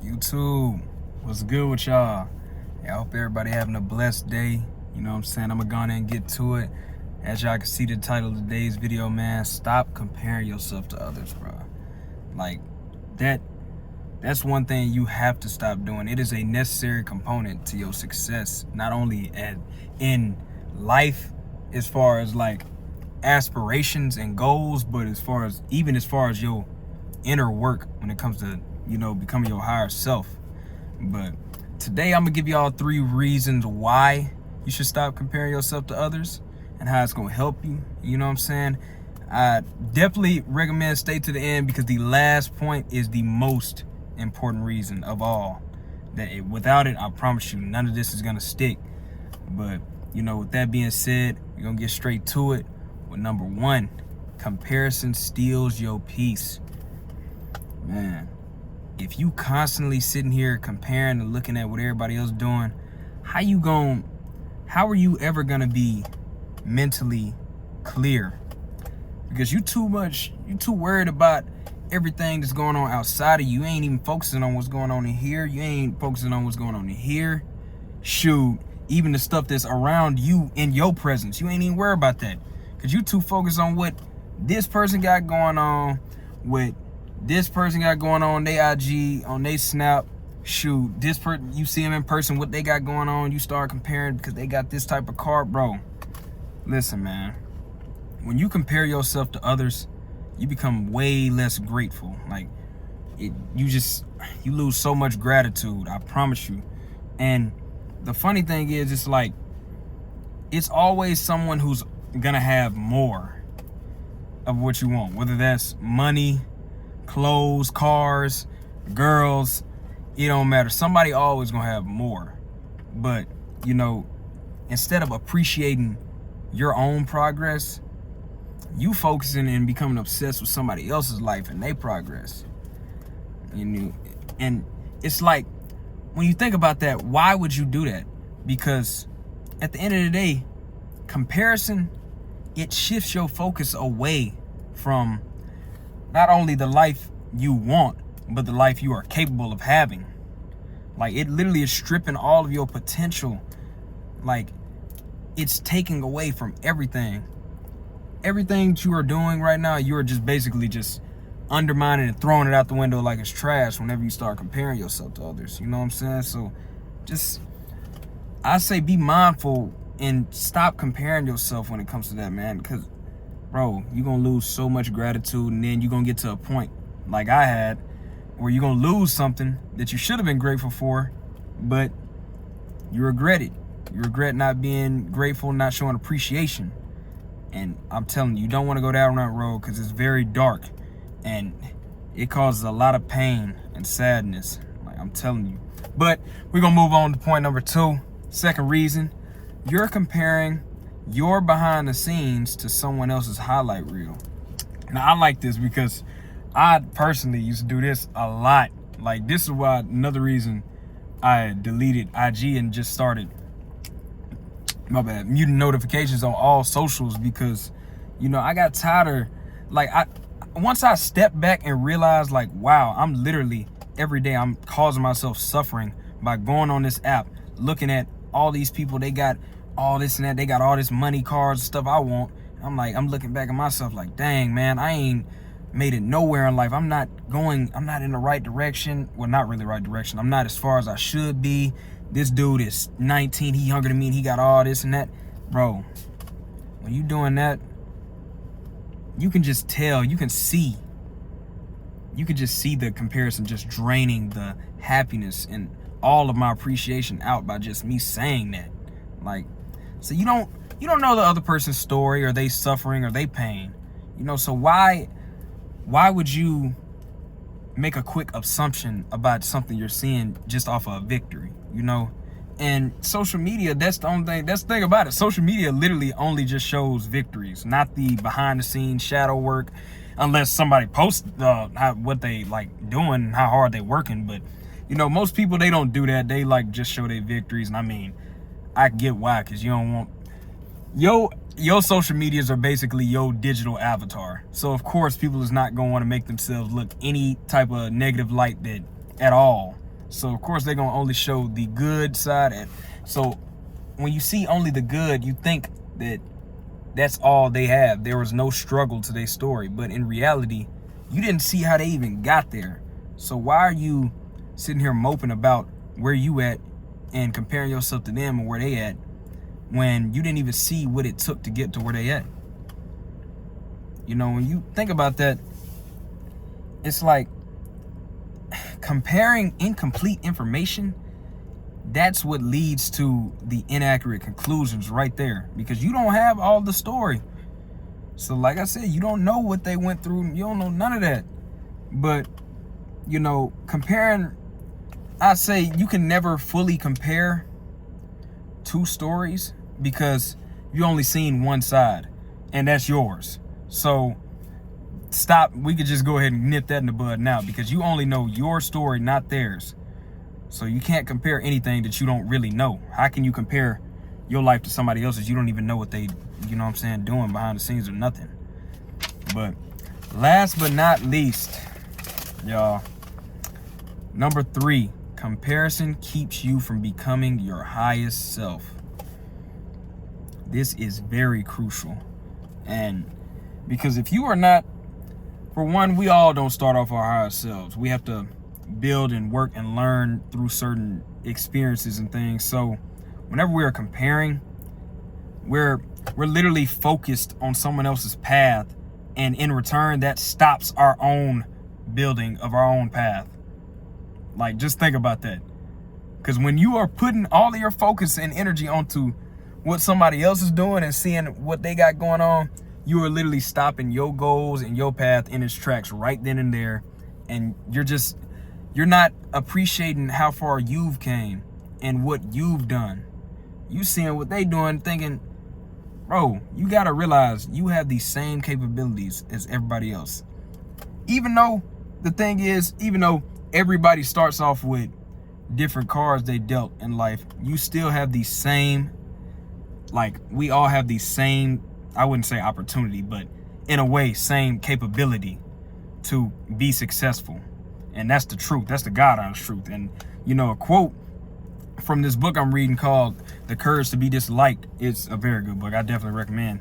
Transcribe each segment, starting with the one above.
YouTube, what's good with y'all? I hope everybody having a blessed day. You know what I'm saying? I'm gonna go on and get to it. As y'all can see the title of today's video, man, stop comparing yourself to others, bro. Like, that's one thing you have to stop doing. It is a necessary component to your success, not only in life as far as like aspirations and goals, but as far as your inner work when it comes to, becoming your higher self. But today I'm gonna give y'all 3 reasons why you should stop comparing yourself to others and how it's gonna help you. You know what I'm saying? I definitely recommend stay to the end, because the last point is the most important reason of all. Without it, I promise you, none of this is gonna stick. But with that being said, we're gonna get straight to it with number 1. Comparison steals your peace. Man, if you constantly sitting here comparing and looking at what everybody else doing, how are you ever gonna be mentally clear? Because you too worried about everything that's going on outside of you. You ain't even focusing on what's going on in here. You ain't focusing on what's going on in here. Shoot, even the stuff that's around you in your presence, you ain't even worried about that. Because you too focused on what this person got going on, what this person got going on they IG, on they Snap. Shoot, this person, you see them in person, what they got going on, you start comparing because they got this type of car. Bro, listen, man. When you compare yourself to others, you become way less grateful. Like, you lose so much gratitude, I promise you. And the funny thing is, it's always someone who's gonna have more of what you want, whether that's money, clothes, cars, girls. It don't matter. Somebody always gonna have more. But instead of appreciating your own progress, you focusing and becoming obsessed with somebody else's life and their progress. And it's like, when you think about that, why would you do that? Because at the end of the day, comparison, it shifts your focus away from not only the life you want, but the life you are capable of having. Like, it literally is stripping all of your potential. Like, it's taking away from everything. Everything that you are doing right now, you are just basically just undermining and throwing it out the window like it's trash whenever you start comparing yourself to others. You know what I'm saying? So I say be mindful and stop comparing yourself when it comes to that, man. Because, bro, you're going to lose so much gratitude, and then you're going to get to a point like I had where you're going to lose something that you should have been grateful for, but you regret it. You regret not being grateful, not showing appreciation. And I'm telling you, you don't want to go down that road, because it's very dark and it causes a lot of pain and sadness. Like, I'm telling you. But we're going to move on to point number 2. Second reason, you're comparing your behind the scenes to someone else's highlight reel. Now, I like this because I personally used to do this a lot. Like, this is why another reason I deleted IG and just started muting notifications on all socials, because I got tired of, once I stepped back and realized, like, wow, I'm literally every day I'm causing myself suffering by going on this app, looking at all these people, they got all this and that, they got all this money, cars, stuff I want. I'm looking back at myself like, dang, man, I ain't made it nowhere in life. I'm not in the right direction. Well, not really right direction. I'm not as far as I should be. This dude is 19, he younger than me, and he got all this and that. Bro, when you doing that, you can just tell, you can just see the comparison just draining the happiness and all of my appreciation out by just me saying that. Like, so you don't know the other person's story, or they suffering, or they pain. So why would you make a quick assumption about something you're seeing just off of a victory? And social media, that's the thing about it. Social media literally only just shows victories, not the behind the scenes shadow work, unless somebody posts what they like doing, how hard they working. But most people, they don't do that. They just show their victories. And I mean, I get why, because you don't want your social medias are basically your digital avatar. So of course people is not going to want to make themselves look any type of negative light that at all. So of course they're gonna only show the good side. And so when you see only the good, you think that that's all they have. There was no struggle to their story. But in reality, you didn't see how they even got there. So why are you sitting here moping about where you at and comparing yourself to them and where they at when you didn't even see what it took to get to where they at? You know, when you think about that, it's like comparing incomplete information. That's what leads to the inaccurate conclusions right there, because you don't have all the story. So like I said, you don't know what they went through. You don't know none of that. But, you know, comparing, I say you can never fully compare two stories because you only seen one side, and that's yours. So stop. We could just go ahead and nip that in the bud now, because you only know your story, not theirs. So you can't compare anything that you don't really know. How can you compare your life to somebody else's? You don't even know what they, you know what I'm saying, doing behind the scenes or nothing. But last but not least, y'all, number 3, comparison keeps you from becoming your highest self. This is very crucial. And because if you are not, for one, we all don't start off our highest selves. We have to build and work and learn through certain experiences and things. So whenever we're comparing, we're literally focused on someone else's path, and in return that stops our own building of our own path. Like, just think about that. Because when you are putting all of your focus and energy onto what somebody else is doing and seeing what they got going on, you are literally stopping your goals and your path in its tracks right then and there. And you're not appreciating how far you've came and what you've done. You seeing what they doing, thinking, bro, you gotta realize you have the same capabilities as everybody else. Even though the thing is, even though everybody starts off with different cards they dealt in life, you still have the same, like, we all have the same, I wouldn't say opportunity, but in a way, same capability to be successful. And that's the truth. That's the God honest truth. And, you know, a quote from this book I'm reading called The Courage to Be Disliked. It's a very good book. I definitely recommend.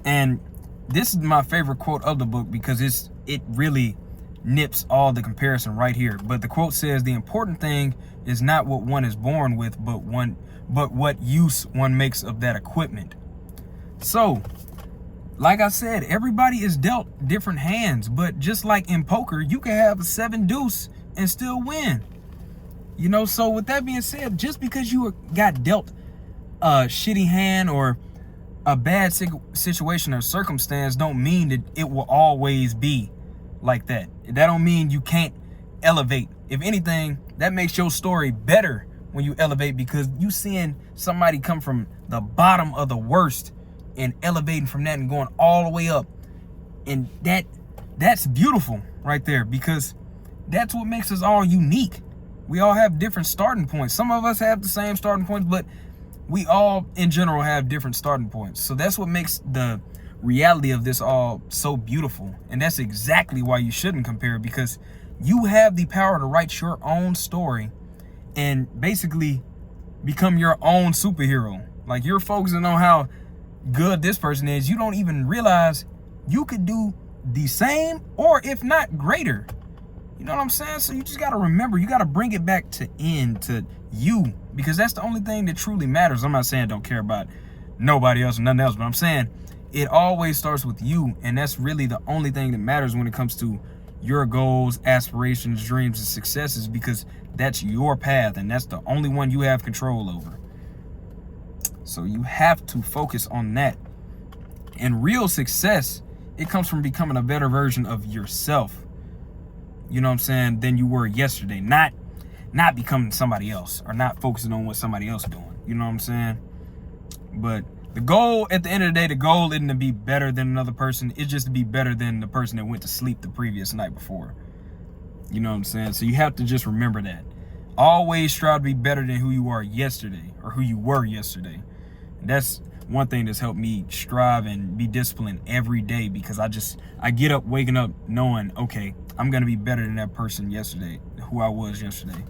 And this is my favorite quote of the book because it really nips all the comparison right here. But the quote says, the important thing is not what one is born with, but what use one makes of that equipment. So, like I said, everybody is dealt different hands, but just like in poker, you can have a 7 deuce and still win. You know, so with that being said, just because you got dealt a shitty hand or a bad situation or circumstance don't mean that it will always be like that. That don't mean you can't elevate. If anything, that makes your story better when you elevate, because you seeing somebody come from the bottom of the worst and elevating from that and going all the way up. And that's beautiful right there, because that's what makes us all unique. We all have different starting points. Some of us have the same starting points, but we all in general have different starting points. So that's what makes the reality of this all so beautiful. And that's exactly why you shouldn't compare, because you have the power to write your own story and basically become your own superhero. Like, you're focusing on how good this person is. You don't even realize you could do the same, or if not greater. You know what I'm saying? So you just got to remember, you got to bring it back to you, because that's the only thing that truly matters. I'm not saying don't care about nobody else or nothing else, but I'm saying it always starts with you, and that's really the only thing that matters when it comes to your goals, aspirations, dreams, and successes, because that's your path, and that's the only one you have control over. So you have to focus on that. And real success, it comes from becoming a better version of yourself. You know what I'm saying? Than you were yesterday. Not becoming somebody else, or not focusing on what somebody else doing. You know what I'm saying? But the goal, at the end of the day, the goal isn't to be better than another person. It's just to be better than the person that went to sleep the previous night before. You know what I'm saying? So you have to just remember that. Always strive to be better than who you are yesterday, or who you were yesterday. And that's one thing that's helped me strive and be disciplined every day, because I get up waking up knowing, okay, I'm going to be better than that person yesterday, who I was yesterday.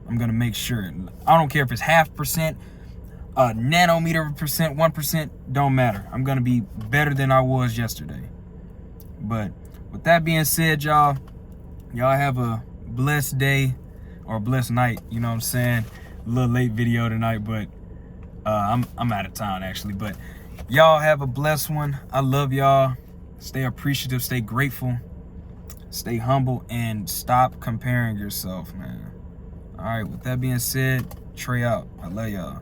I'm gonna make sure. I don't care if it's 0.5%, a nanometer of percent, 1%, don't matter. I'm gonna be better than I was yesterday. But with that being said, y'all have a blessed day or a blessed night. You know what I'm saying? A little late video tonight, but I'm out of town actually. But y'all have a blessed one. I love y'all. Stay appreciative, stay grateful, stay humble, and stop comparing yourself, man. All right, with that being said, Trey out. I love y'all.